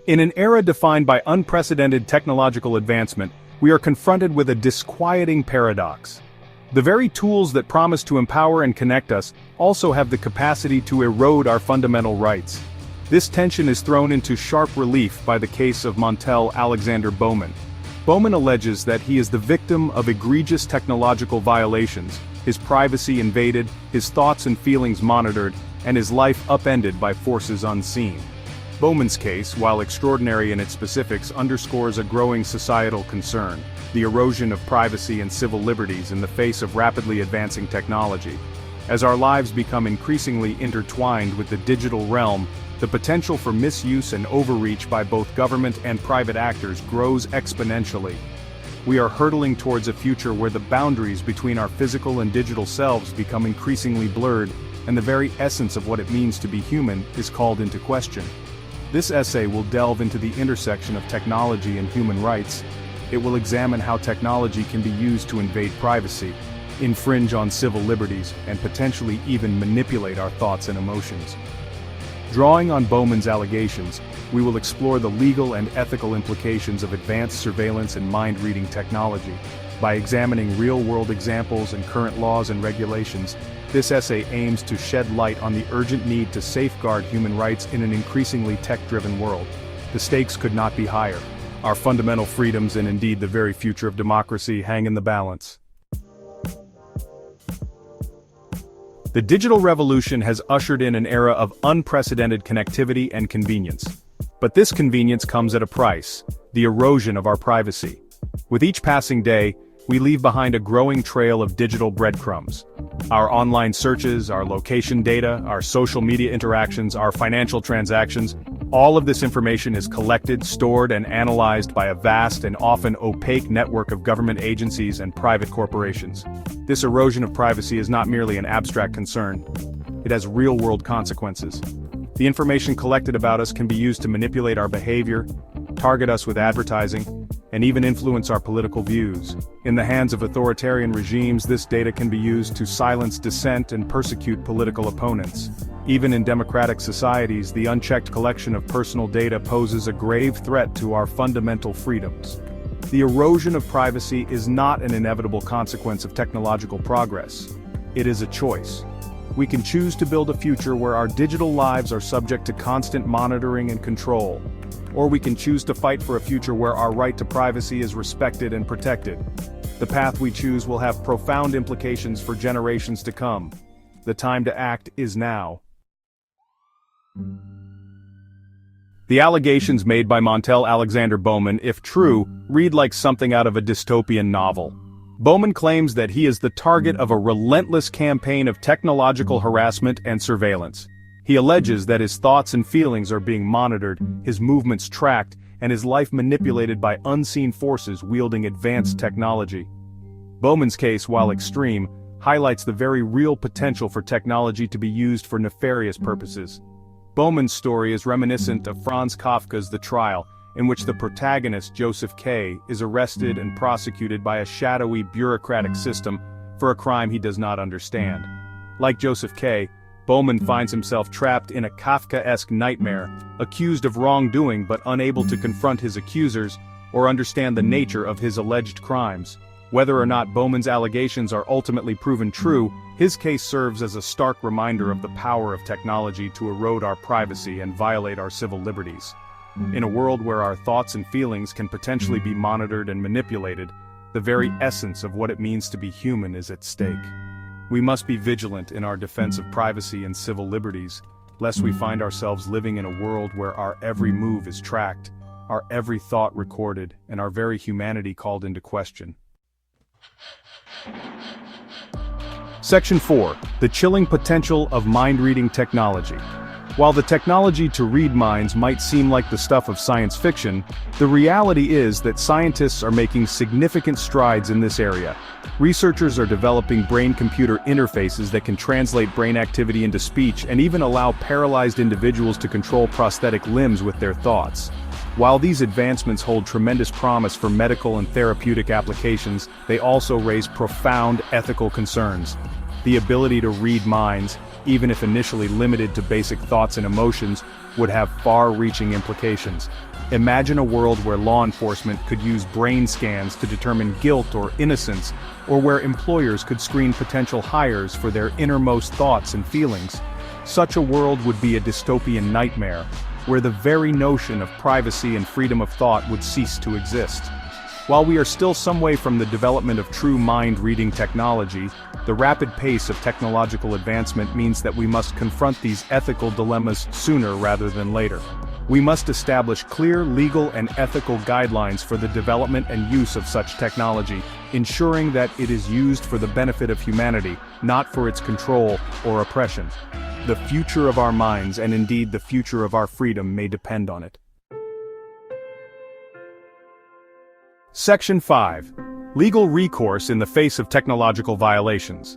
In an era defined by unprecedented technological advancement, we are confronted with a disquieting paradox. The very tools that promise to empower and connect us also have the capacity to erode our fundamental rights. This tension is thrown into sharp relief by the case of Montel Alexander Bowman. Bowman alleges that he is the victim of egregious technological violations, his privacy invaded, his thoughts and feelings monitored, and his life upended by forces unseen. Bowman's case, while extraordinary in its specifics, underscores a growing societal concern: the erosion of privacy and civil liberties in the face of rapidly advancing technology. As our lives become increasingly intertwined with the digital realm, the potential for misuse and overreach by both government and private actors grows exponentially. We are hurtling towards a future where the boundaries between our physical and digital selves become increasingly blurred, and the very essence of what it means to be human is called into question. This essay will delve into the intersection of technology and human rights. It will examine how technology can be used to invade privacy, infringe on civil liberties, and potentially even manipulate our thoughts and emotions. Drawing on Bowman's allegations, we will explore the legal and ethical implications of advanced surveillance and mind-reading technology. By examining real-world examples and current laws and regulations, this essay aims to shed light on the urgent need to safeguard human rights in an increasingly tech-driven world. The stakes could not be higher. Our fundamental freedoms and indeed the very future of democracy hang in the balance. The digital revolution has ushered in an era of unprecedented connectivity and convenience. But this convenience comes at a price: the erosion of our privacy. With each passing day, we leave behind a growing trail of digital breadcrumbs. Our online searches, our location data, our social media interactions, our financial transactions, all of this information is collected, stored, and analyzed by a vast and often opaque network of government agencies and private corporations. This erosion of privacy is not merely an abstract concern. It has real-world consequences. The information collected about us can be used to manipulate our behavior, target us with advertising, and even influence our political views. In the hands of authoritarian regimes, this data can be used to silence dissent and persecute political opponents. Even in democratic societies, the unchecked collection of personal data poses a grave threat to our fundamental freedoms. The erosion of privacy is not an inevitable consequence of technological progress. It is a choice. We can choose to build a future where our digital lives are subject to constant monitoring and control. Or we can choose to fight for a future where our right to privacy is respected and protected. The path we choose will have profound implications for generations to come. The time to act is now. The allegations made by Montel Alexander Bowman, if true, read like something out of a dystopian novel. Bowman claims that he is the target of a relentless campaign of technological harassment and surveillance. He alleges that his thoughts and feelings are being monitored, his movements tracked, and his life manipulated by unseen forces wielding advanced technology. Bowman's case, while extreme, highlights the very real potential for technology to be used for nefarious purposes. Bowman's story is reminiscent of Franz Kafka's The Trial, in which the protagonist, Joseph K., is arrested and prosecuted by a shadowy bureaucratic system for a crime he does not understand. Like Joseph K., Bowman finds himself trapped in a Kafkaesque nightmare, accused of wrongdoing but unable to confront his accusers or understand the nature of his alleged crimes. Whether or not Bowman's allegations are ultimately proven true, his case serves as a stark reminder of the power of technology to erode our privacy and violate our civil liberties. In a world where our thoughts and feelings can potentially be monitored and manipulated, the very essence of what it means to be human is at stake. We must be vigilant in our defense of privacy and civil liberties, lest we find ourselves living in a world where our every move is tracked, our every thought recorded, and our very humanity called into question. Section 4. The chilling potential of mind-reading technology. While the technology to read minds might seem like the stuff of science fiction, the reality is that scientists are making significant strides in this area. Researchers are developing brain-computer interfaces that can translate brain activity into speech and even allow paralyzed individuals to control prosthetic limbs with their thoughts. While these advancements hold tremendous promise for medical and therapeutic applications, they also raise profound ethical concerns. The ability to read minds, even if initially limited to basic thoughts and emotions, would have far-reaching implications. Imagine a world where law enforcement could use brain scans to determine guilt or innocence, or where employers could screen potential hires for their innermost thoughts and feelings. Such a world would be a dystopian nightmare, where the very notion of privacy and freedom of thought would cease to exist. While we are still some way from the development of true mind-reading technology, the rapid pace of technological advancement means that we must confront these ethical dilemmas sooner rather than later. We must establish clear legal and ethical guidelines for the development and use of such technology, ensuring that it is used for the benefit of humanity, not for its control or oppression. The future of our minds, and indeed the future of our freedom, may depend on it. Section 5. Legal recourse in the face of technological violations.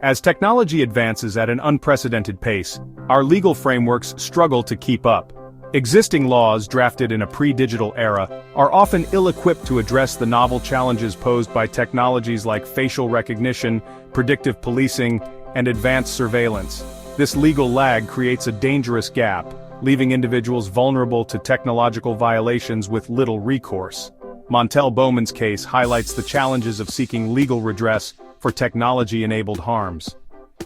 As technology advances at an unprecedented pace, our legal frameworks struggle to keep up. Existing laws drafted in a pre-digital era are often ill-equipped to address the novel challenges posed by technologies like facial recognition, predictive policing, and advanced surveillance. This legal lag creates a dangerous gap, leaving individuals vulnerable to technological violations with little recourse. Montel Bowman's case highlights the challenges of seeking legal redress for technology-enabled harms.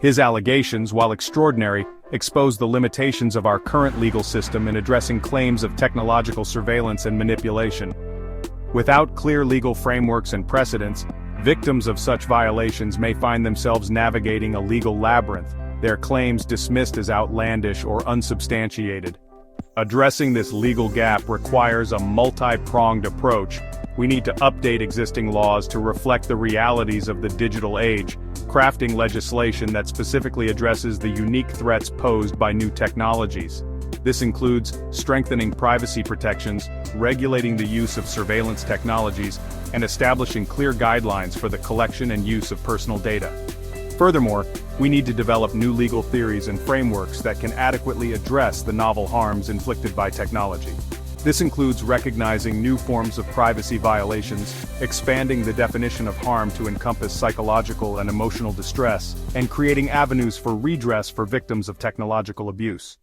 His allegations, while extraordinary, expose the limitations of our current legal system in addressing claims of technological surveillance and manipulation. Without clear legal frameworks and precedents, victims of such violations may find themselves navigating a legal labyrinth, their claims dismissed as outlandish or unsubstantiated. Addressing this legal gap requires a multi-pronged approach. We need to update existing laws to reflect the realities of the digital age, crafting legislation that specifically addresses the unique threats posed by new technologies. This includes strengthening privacy protections, regulating the use of surveillance technologies, and establishing clear guidelines for the collection and use of personal data. Furthermore, we need to develop new legal theories and frameworks that can adequately address the novel harms inflicted by technology. This includes recognizing new forms of privacy violations, expanding the definition of harm to encompass psychological and emotional distress, and creating avenues for redress for victims of technological abuse.